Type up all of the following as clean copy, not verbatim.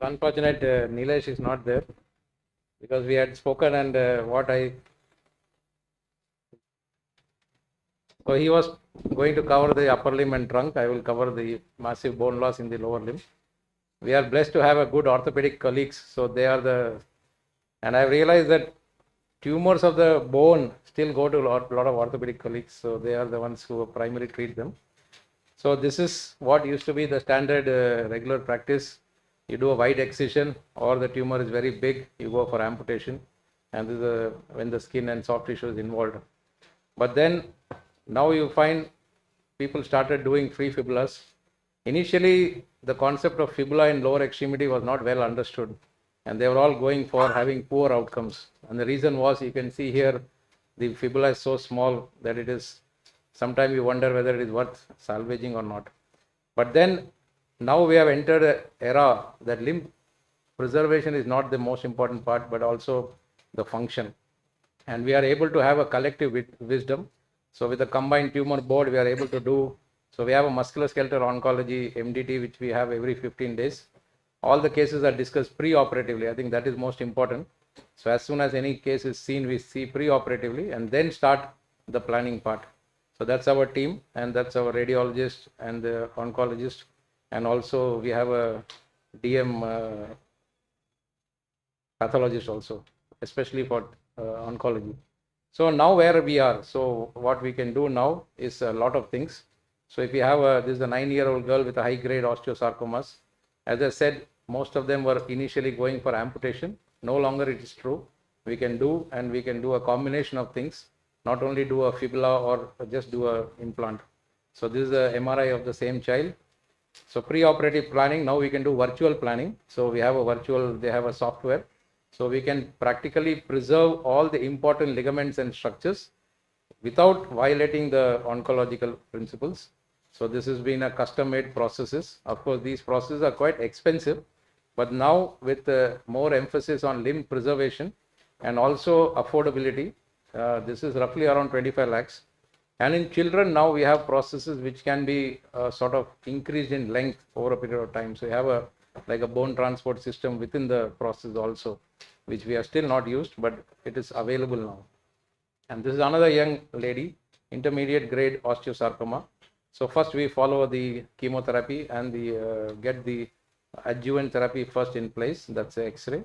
Unfortunate, Nilesh is not there because we had spoken and so he was going to cover the upper limb and trunk. I will cover the massive bone loss in the lower limb. We are blessed to have a good orthopedic colleagues. So they are and I realized that tumors of the bone still go to a lot of orthopedic colleagues. So they are the ones who primarily treat them. So this is what used to be the standard regular practice. You do a wide excision, or the tumor is very big, you go for amputation, and this is when the skin and soft tissue is involved. But then now you find people started doing free fibulas. Initially, the concept of fibula in lower extremity was not well understood, and they were all going for having poor outcomes. And the reason was, you can see here, the fibula is so small that it is, sometimes you wonder whether it is worth salvaging or not. But then now we have entered an era that limb preservation is not the most important part, but also the function. And we are able to have a collective wisdom. So with the combined tumor board, we are able to do, so we have a musculoskeletal oncology MDT, which we have every 15 days. All the cases are discussed pre-operatively. I think that is most important. So as soon as any case is seen, we see pre-operatively and then start the planning part. So that's our team, and that's our radiologist and the oncologist. And also we have a DM pathologist also, especially for oncology. So now where we are, so what we can do now is a lot of things. So if you have this is a 9-year-old girl with a high-grade osteosarcomas. As I said, most of them were initially going for amputation. No longer it is true. We can do, and we can do a combination of things, not only do a fibula or just do a implant. So this is a MRI of the same child. So pre-operative planning, now we can do virtual planning. So we have a virtual, they have a software. So we can practically preserve all the important ligaments and structures without violating the oncological principles. So this has been a custom-made processes. Of course, these processes are quite expensive, but now with more emphasis on limb preservation and also affordability, this is roughly around 25 lakhs. And in children, now we have processes which can be sort of increased in length over a period of time. So you have like a bone transport system within the process also, which we are still not used, but it is available now. And this is another young lady, intermediate grade osteosarcoma. So first we follow the chemotherapy and get the adjuvant therapy first in place, that's the X-ray.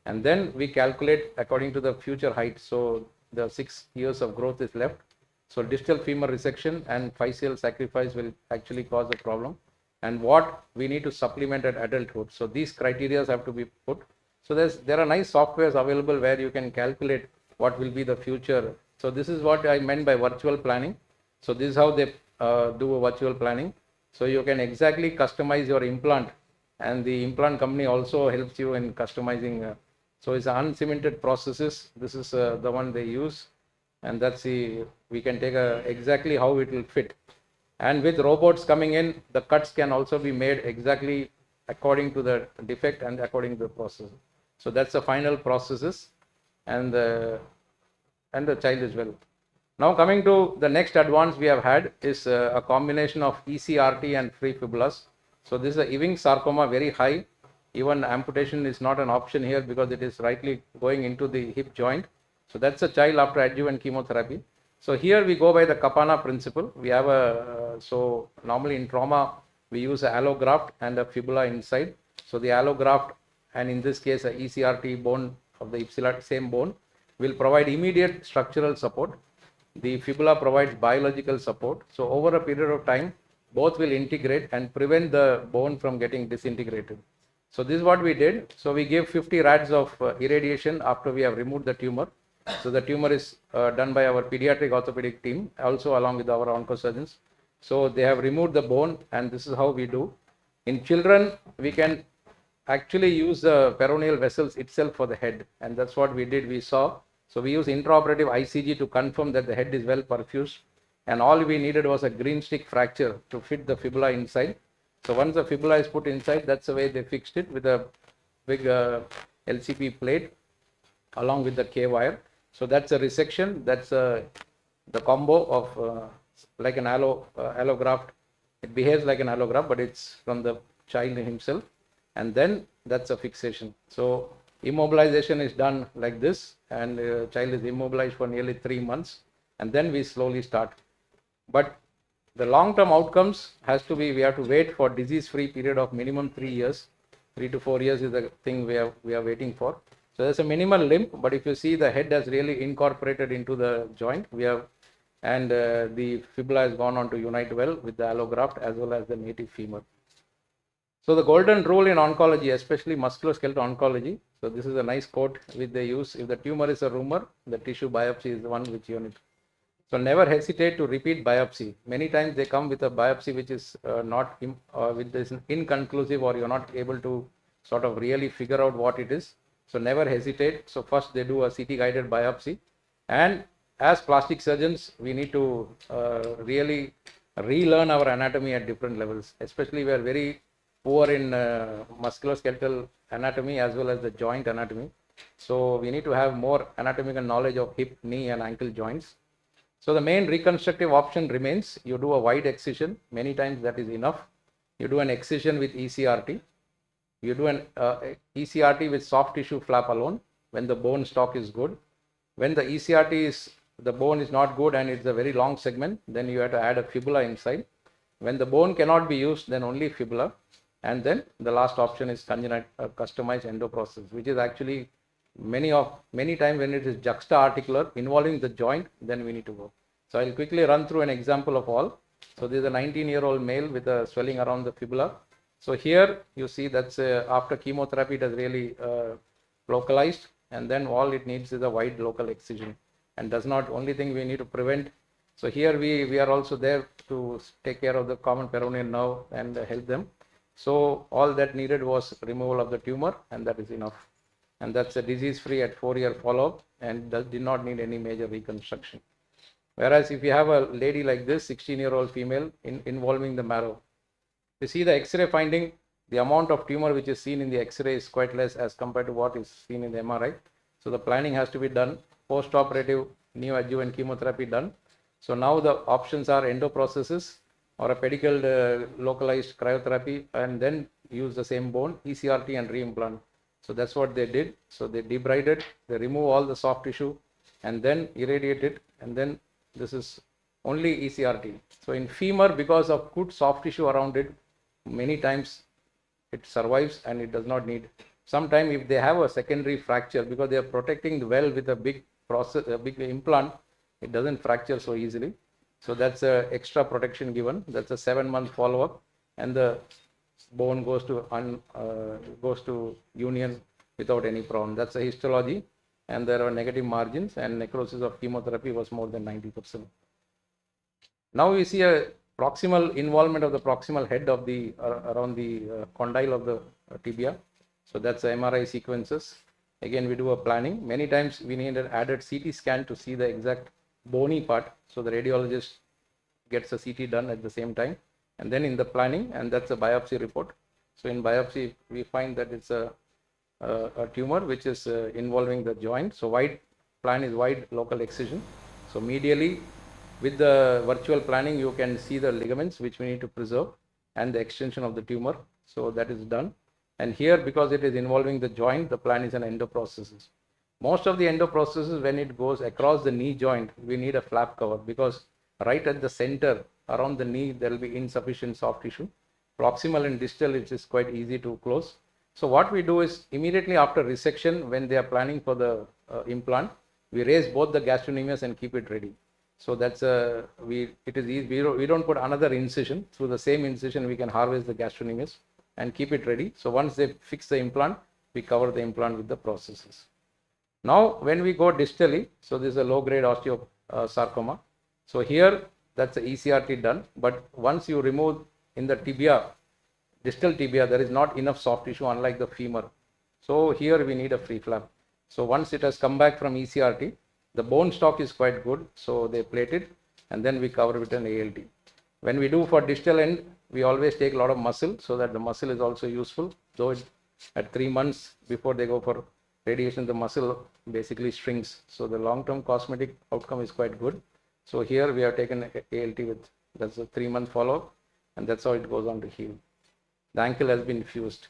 And then we calculate according to the future height. So the 6 years of growth is left. So distal femur resection and physeal sacrifice will actually cause a problem. And what we need to supplement at adulthood. So these criteria have to be put. So there are nice softwares available where you can calculate what will be the future. So this is what I meant by virtual planning. So this is how they do a virtual planning. So you can exactly customize your implant, and the implant company also helps you in customizing. So it's uncemented processes. This is the one they use, and that's we can take exactly how it will fit. And with robots coming in, the cuts can also be made exactly according to the defect and according to the process. So that's the final processes, and the child as well. Now coming to the next advance we have had is a combination of ECRT and free fibulas. So this is a Ewing sarcoma, very high. Even amputation is not an option here because it is rightly going into the hip joint. So that's a child after adjuvant chemotherapy. So here we go by the Kapana principle. We have so normally in trauma, we use an allograft and a fibula inside. So the allograft, and in this case, a ECRT bone of the ipsilateral same bone, will provide immediate structural support. The fibula provides biological support. So over a period of time, both will integrate and prevent the bone from getting disintegrated. So this is what we did. So we gave 50 rads of irradiation after we have removed the tumor. So the tumor is done by our pediatric orthopedic team, also along with our oncosurgeons. So they have removed the bone, and this is how we do. In children, we can actually use the peroneal vessels itself for the head, and that's what we did. We saw. So we use intraoperative ICG to confirm that the head is well perfused, and all we needed was a green stick fracture to fit the fibula inside. So once the fibula is put inside, that's the way they fixed it, with a big LCP plate along with the K wire. So that's a resection. That's the combo of like an allograft. It behaves like an allograft, but it's from the child himself. and then that's a fixation. So immobilization is done like this, and child is immobilized for nearly 3 months, and then we slowly start. But the long-term outcomes has to be, we have to wait for disease-free period of minimum 3 years. 3 to 4 years is the thing we are waiting for. So there's a minimal limp, but if you see, the head has really incorporated into the joint. And the fibula has gone on to unite well with the allograft as well as the native femur. So the golden rule in oncology, especially musculoskeletal oncology, so this is a nice quote which they use: if the tumor is a rumor, the tissue biopsy is the one which you need. So never hesitate to repeat biopsy. Many times they come with a biopsy which is which is inconclusive, or you're not able to sort of really figure out what it is. So never hesitate. So first they do a CT guided biopsy, and as plastic surgeons, we need to really relearn our anatomy at different levels. Especially we are very poor in musculoskeletal anatomy as well as the joint anatomy. So we need to have more anatomical knowledge of hip, knee, and ankle joints. So the main reconstructive option remains: you do a wide excision, many times that is enough. You do an excision with ECRT. You do an ECRT with soft tissue flap alone when the bone stock is good. When the bone is not good and it's a very long segment, then you have to add a fibula inside. When the bone cannot be used, then only fibula. And then the last option is customized endoprosthesis, which is actually many times when it is juxta-articular involving the joint, then we need to go. So I'll quickly run through an example of all. So this is a 19-year-old male with a swelling around the fibula. So here you see that's after chemotherapy, it has really localized, and then all it needs is a wide local excision, and does not, only thing we need to prevent. So here we are also there to take care of the common peroneal nerve and help them. So all that needed was removal of the tumor, and that is enough. And that's a disease-free at 4-year follow-up, and did not need any major reconstruction. Whereas if you have a lady like this, 16-year-old female, involving the marrow, you see the X-ray finding, the amount of tumor which is seen in the X-ray is quite less as compared to what is seen in the MRI. So the planning has to be done. Post-operative neoadjuvant chemotherapy done. So now the options are endoprosthesis or a pedicle localized cryotherapy, and then use the same bone, ECRT, and reimplant. So that's what they did. So they debride it, they remove all the soft tissue, and then irradiate it, and then this is only ECRT. So in femur, because of good soft tissue around it, many times it survives and it does not need. Sometimes if they have a secondary fracture, because they are protecting the well with a big implant, it doesn't fracture so easily. So that's a extra protection given. That's a 7-month follow-up, and the bone goes to union without any problem. That's a histology, and there are negative margins, and necrosis of chemotherapy was more than 90%. Now we see a proximal involvement of the proximal head of the around the condyle of the tibia. So that's the MRI sequences. Again, we do a planning. Many times we need an added CT scan to see the exact bony part. So the radiologist gets a CT done at the same time, and then in the planning, and that's a biopsy report. So in biopsy, we find that it's a tumor which is involving the joint. So plan is wide local excision. So medially, with the virtual planning, you can see the ligaments which we need to preserve and the extension of the tumor. So that is done. And here, because it is involving the joint, the plan is an endoprosthesis. Most of the endoprosthesis, when it goes across the knee joint, we need a flap cover, because right at the center around the knee, there will be insufficient soft tissue. Proximal and distal, it is quite easy to close. So what we do is, immediately after resection, when they are planning for the implant, we raise both the gastrocnemius and keep it ready. So that's it is easy. We don't put another incision. Through the same incision, we can harvest the gastrocnemius and keep it ready. So once they fix the implant, we cover the implant with the prosthesis. Now, when we go distally, so this is a low-grade osteosarcoma. So here, that's the ECRT done. But once you remove in the tibia, distal tibia, there is not enough soft tissue, unlike the femur. So here we need a free flap. So once it has come back from ECRT, the bone stock is quite good. So they plate it, and then we cover with an ALT. When we do for distal end, we always take a lot of muscle, so that the muscle is also useful. Though at 3 months before they go for radiation, the muscle basically shrinks. So the long-term cosmetic outcome is quite good. So here we have taken ALT with, that's a 3-month follow-up, and that's how it goes on to heal. The ankle has been fused.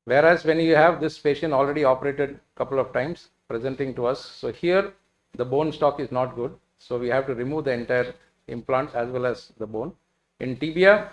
Whereas when you have this patient already operated a couple of times presenting to us, so here the bone stock is not good. So we have to remove the entire implant as well as the bone. In tibia,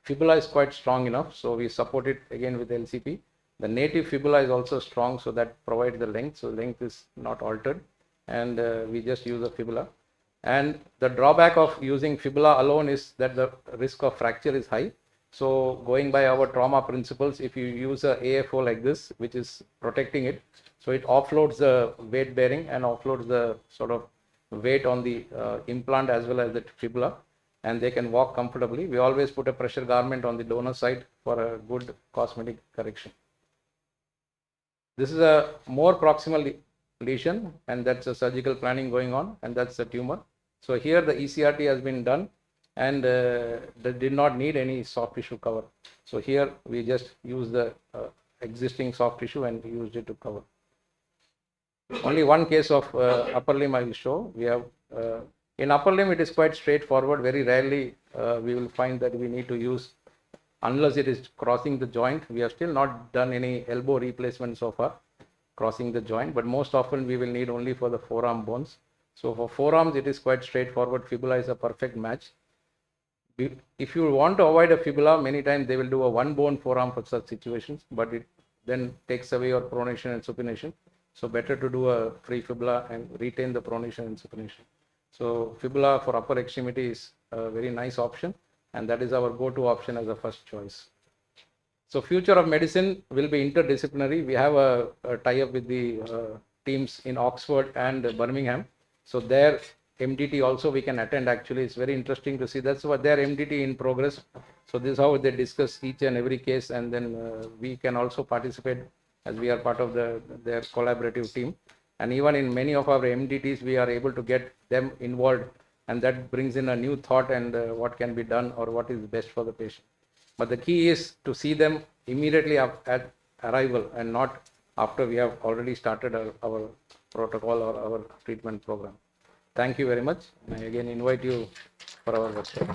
fibula is quite strong enough, so we support it again with LCP. The native fibula is also strong, so that provides the length. So length is not altered, and we just use the fibula. And the drawback of using fibula alone is that the risk of fracture is high. So going by our trauma principles, if you use a AFO like this, which is protecting it, so it offloads the weight bearing and offloads the sort of weight on the implant as well as the fibula, and they can walk comfortably. We always put a pressure garment on the donor side for a good cosmetic correction. This is a more proximal lesion, and that's a surgical planning going on, and that's the tumor. So here the ECRT has been done, and they did not need any soft tissue cover. So here we just use the existing soft tissue and used it to cover. Only one case of upper limb I will show. We have in upper limb it is quite straightforward. Very rarely we will find that we need to use, unless it is crossing the joint. We have still not done any elbow replacement so far, crossing the joint, but most often we will need only for the forearm bones. So for forearms it is quite straightforward. Fibula is a perfect match. If you want to avoid a fibula, many times they will do a one bone forearm for such situations, but it then takes away your pronation and supination. So better to do a free fibula and retain the pronation and supination. So fibula for upper extremity is a very nice option, and that is our go-to option as a first choice. So future of medicine will be interdisciplinary. We have a tie-up with the teams in Oxford and Birmingham. So their MDT also we can attend. Actually, it's very interesting to see. That's what their MDT in progress. So this is how they discuss each and every case, and then we can also participate as we are part of their collaborative team. And even in many of our MDTs, we are able to get them involved, and that brings in a new thought and what can be done or what is best for the patient. But the key is to see them immediately at arrival and not after we have already started our protocol or our treatment program. Thank you very much. I again invite you for our workshop.